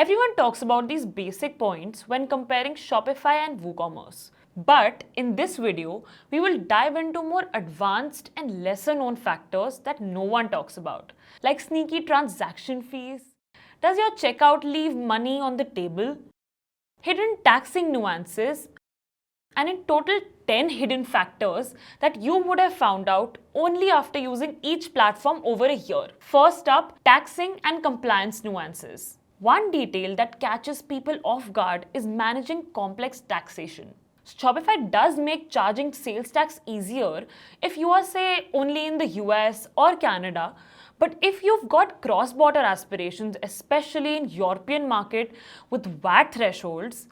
Everyone talks about these basic points when comparing Shopify and WooCommerce. But in this video, we will dive into more advanced and lesser known factors that no one talks about, like sneaky transaction fees. Does your checkout leave money on the table? Hidden taxing nuances, and in total 10 hidden factors that you would have found out only after using each platform over a year. First up, taxing and compliance nuances. One detail that catches people off guard is managing complex taxation. Shopify does make charging sales tax easier if you are, say, only in the US or Canada, but if you've got cross-border aspirations, especially in European market with VAT thresholds,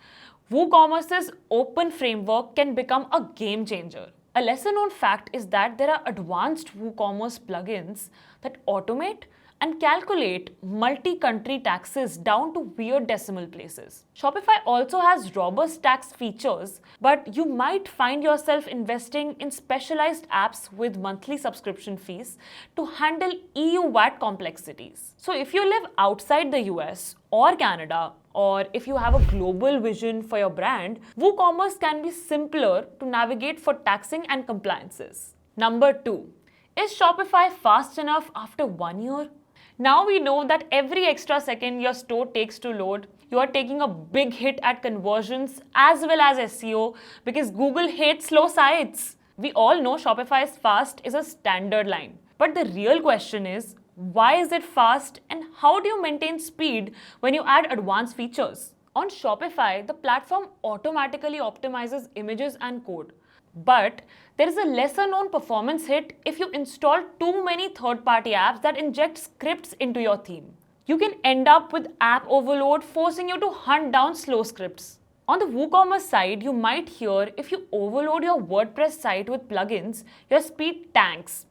WooCommerce's open framework can become a game changer. A lesser known fact is that there are advanced WooCommerce plugins that automate and calculate multi-country taxes down to weird decimal places. Shopify also has robust tax features, but you might find yourself investing in specialized apps with monthly subscription fees to handle EU VAT complexities. So if you live outside the US or Canada, or if you have a global vision for your brand, WooCommerce can be simpler to navigate for taxing and compliances. Number 2. Is Shopify fast enough after 1 year? Now we know that every extra second your store takes to load, you are taking a big hit at conversions as well as SEO because Google hates slow sites. We all know Shopify's fast is a standard line. But the real question is, why is it fast and how do you maintain speed when you add advanced features? On Shopify, the platform automatically optimizes images and code. But there is a lesser known performance hit if you install too many third-party apps that inject scripts into your theme. You can end up with app overload, forcing you to hunt down slow scripts. On the WooCommerce side, you might hear if you overload your WordPress site with plugins, your speed tanks.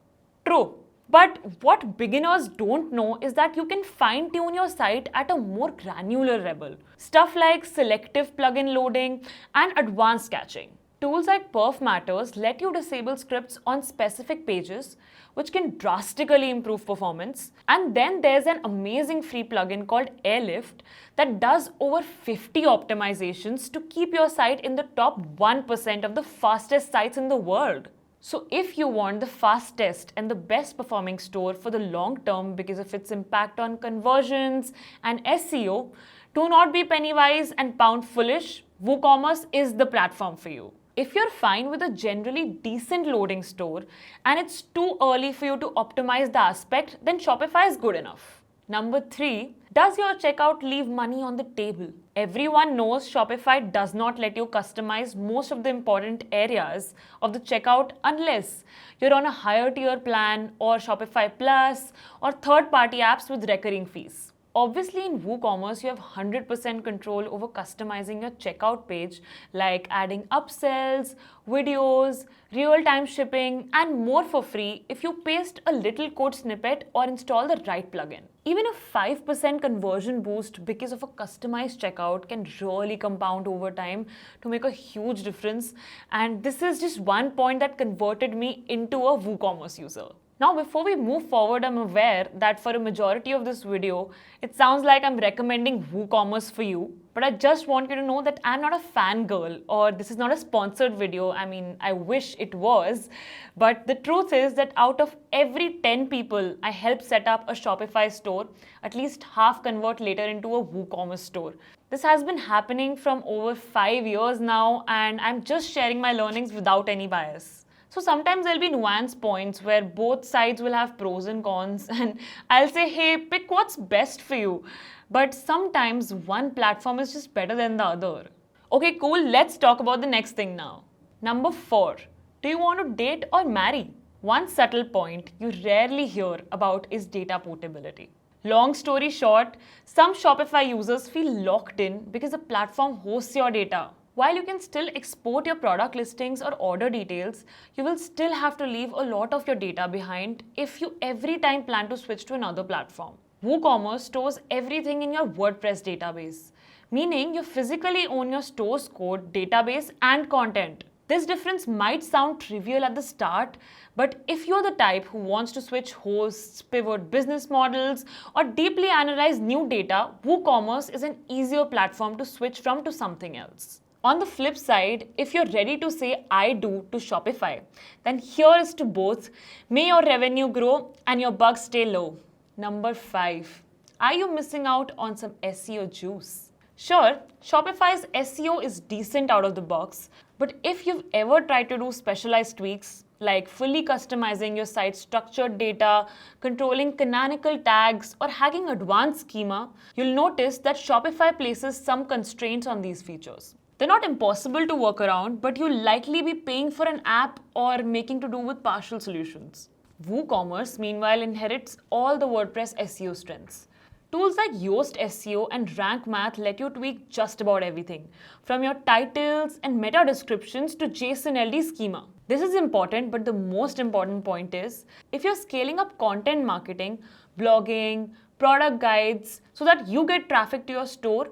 True. But what beginners don't know is that you can fine-tune your site at a more granular level. Stuff like selective plugin loading and advanced caching. Tools like Perf Matters let you disable scripts on specific pages, which can drastically improve performance. And then there's an amazing free plugin called Airlift that does over 50 optimizations to keep your site in the top 1% of the fastest sites in the world. So if you want the fastest and the best performing store for the long term because of its impact on conversions and SEO, do not be penny wise and pound foolish. WooCommerce is the platform for you. If you're fine with a generally decent loading store and it's too early for you to optimize the aspect, then Shopify is good enough. Number 3, does your checkout leave money on the table? Everyone knows Shopify does not let you customize most of the important areas of the checkout unless you're on a higher tier plan or Shopify Plus or third-party apps with recurring fees. Obviously, in WooCommerce, you have 100% control over customizing your checkout page, like adding upsells, videos, real-time shipping, and more for free if you paste a little code snippet or install the right plugin. Even a 5% conversion boost because of a customized checkout can really compound over time to make a huge difference. And this is just one point that converted me into a WooCommerce user. Now, before we move forward, I'm aware that for a majority of this video, it sounds like I'm recommending WooCommerce for you. But I just want you to know that I'm not a fangirl or this is not a sponsored video. I mean, I wish it was. But the truth is that out of every 10 people I help set up a Shopify store, at least half convert later into a WooCommerce store. This has been happening from over 5 years now, and I'm just sharing my learnings without any bias. So sometimes there'll be nuance points where both sides will have pros and cons and I'll say, hey, pick what's best for you. But sometimes one platform is just better than the other. Okay, cool. Let's talk about the next thing now. Number 4. Do you want to date or marry? One subtle point you rarely hear about is data portability. Long story short, some Shopify users feel locked in because the platform hosts your data. While you can still export your product listings or order details, you will still have to leave a lot of your data behind if you every time plan to switch to another platform. WooCommerce stores everything in your WordPress database, meaning you physically own your store's code, database, and content. This difference might sound trivial at the start, but if you're the type who wants to switch hosts, pivot business models, or deeply analyze new data, WooCommerce is an easier platform to switch from to something else. On the flip side, if you're ready to say I do to Shopify, then here is to both. May your revenue grow and your bugs stay low. Number 5. Are you missing out on some SEO juice? Sure, Shopify's SEO is decent out of the box, but if you've ever tried to do specialized tweaks, like fully customizing your site's structured data, controlling canonical tags, or hacking advanced schema, you'll notice that Shopify places some constraints on these features. They're not impossible to work around, but you'll likely be paying for an app or making to do with partial solutions. WooCommerce, meanwhile, inherits all the WordPress SEO strengths. Tools like Yoast SEO and Rank Math let you tweak just about everything, from your titles and meta descriptions to JSON LD schema. This is important, but the most important point is, if you're scaling up content marketing, blogging, product guides, so that you get traffic to your store,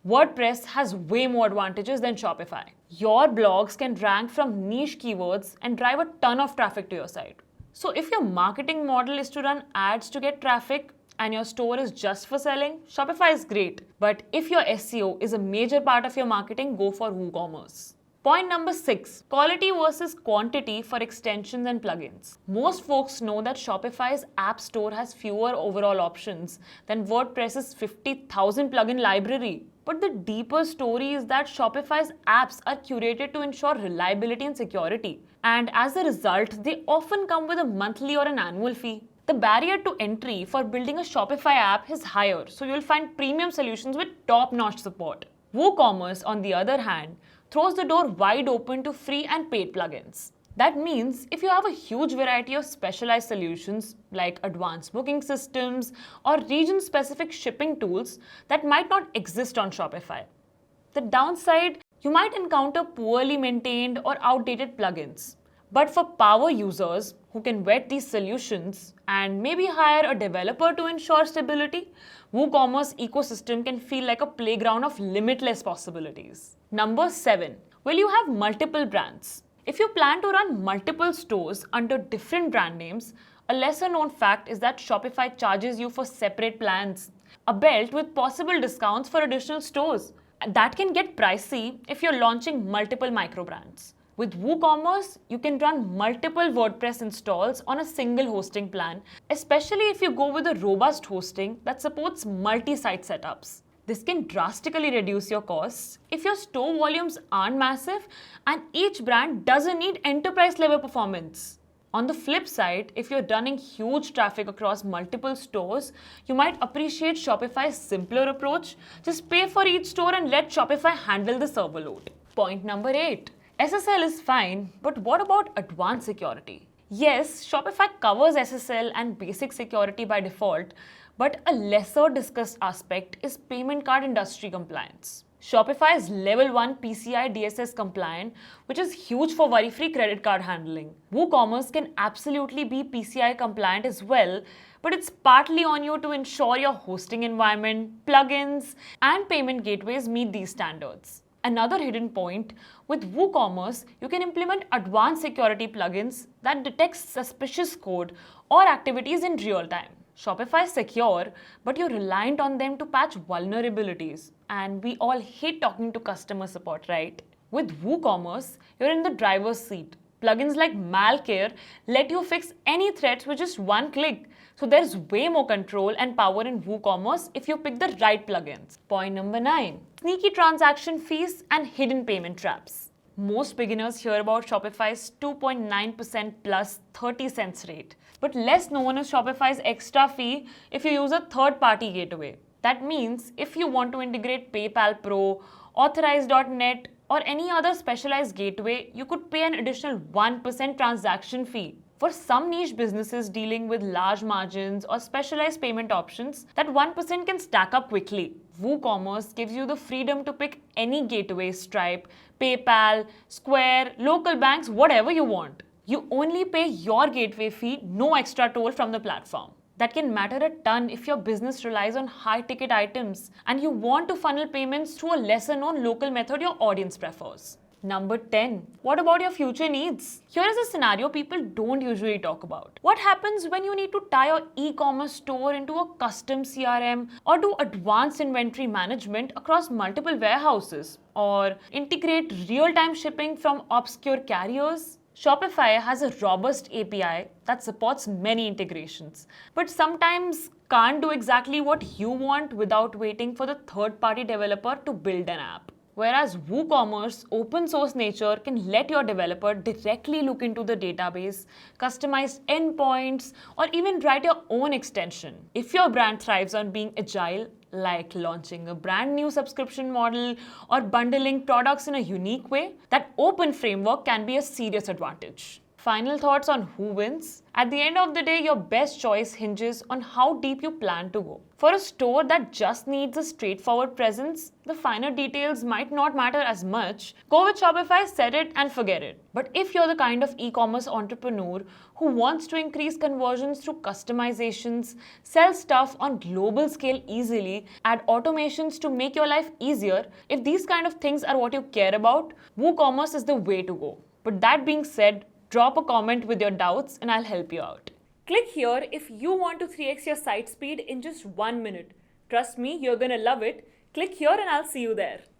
WordPress has way more advantages than Shopify. Your blogs can rank from niche keywords and drive a ton of traffic to your site. So if your marketing model is to run ads to get traffic, and your store is just for selling, Shopify is great. But if your SEO is a major part of your marketing, go for WooCommerce. Point number 6, quality versus quantity for extensions and plugins. Most folks know that Shopify's App Store has fewer overall options than WordPress's 50,000 plugin library. But the deeper story is that Shopify's apps are curated to ensure reliability and security. And as a result, they often come with a monthly or an annual fee. The barrier to entry for building a Shopify app is higher, so you'll find premium solutions with top-notch support. WooCommerce, on the other hand, throws the door wide open to free and paid plugins. That means if you have a huge variety of specialized solutions like advanced booking systems or region-specific shipping tools that might not exist on Shopify. The downside, you might encounter poorly maintained or outdated plugins. But for power users who can vet these solutions and maybe hire a developer to ensure stability, WooCommerce ecosystem can feel like a playground of limitless possibilities. Number 7. Will you have multiple brands? If you plan to run multiple stores under different brand names, a lesser known fact is that Shopify charges you for separate plans, a belt with possible discounts for additional stores. That can get pricey if you're launching multiple micro brands. With WooCommerce, you can run multiple WordPress installs on a single hosting plan, especially if you go with a robust hosting that supports multi-site setups. This can drastically reduce your costs if your store volumes aren't massive and each brand doesn't need enterprise-level performance. On the flip side, if you're running huge traffic across multiple stores, you might appreciate Shopify's simpler approach. Just pay for each store and let Shopify handle the server load. Point number 8. SSL is fine, but what about advanced security? Yes, Shopify covers SSL and basic security by default, but a lesser discussed aspect is payment card industry compliance. Shopify is level 1 PCI DSS compliant, which is huge for worry-free credit card handling. WooCommerce can absolutely be PCI compliant as well, but it's partly on you to ensure your hosting environment, plugins, and payment gateways meet these standards. Another hidden point, with WooCommerce, you can implement advanced security plugins that detect suspicious code or activities in real time. Shopify is secure, but you're reliant on them to patch vulnerabilities. And we all hate talking to customer support, right? With WooCommerce, you're in the driver's seat. Plugins like Malcare let you fix any threats with just one click. So there's way more control and power in WooCommerce if you pick the right plugins. Point number 9. Sneaky transaction fees and hidden payment traps. Most beginners hear about Shopify's 2.9% plus 30 cents rate. But less known is Shopify's extra fee if you use a third-party gateway. That means if you want to integrate PayPal Pro, Authorize.net, or any other specialized gateway, you could pay an additional 1% transaction fee. For some niche businesses dealing with large margins or specialized payment options, that 1% can stack up quickly. WooCommerce gives you the freedom to pick any gateway, Stripe, PayPal, Square, local banks, whatever you want. You only pay your gateway fee, no extra toll from the platform. That can matter a ton if your business relies on high-ticket items and you want to funnel payments through a lesser-known local method your audience prefers. Number 10. What about your future needs? Here is a scenario people don't usually talk about. What happens when you need to tie your e-commerce store into a custom CRM or do advanced inventory management across multiple warehouses or integrate real-time shipping from obscure carriers? Shopify has a robust API that supports many integrations, but sometimes can't do exactly what you want without waiting for the third-party developer to build an app. Whereas WooCommerce open source nature can let your developer directly look into the database, customize endpoints, or even write your own extension. If your brand thrives on being agile, like launching a brand new subscription model or bundling products in a unique way, that open framework can be a serious advantage. Final thoughts on who wins? At the end of the day, your best choice hinges on how deep you plan to go. For a store that just needs a straightforward presence, the finer details might not matter as much. Go with Shopify, set it and forget it. But if you're the kind of e-commerce entrepreneur who wants to increase conversions through customizations, sell stuff on global scale easily, add automations to make your life easier, if these kind of things are what you care about, WooCommerce is the way to go. But that being said, drop a comment with your doubts and I'll help you out. Click here if you want to 3x your site speed in just 1 minute. Trust me, you're gonna love it. Click here and I'll see you there.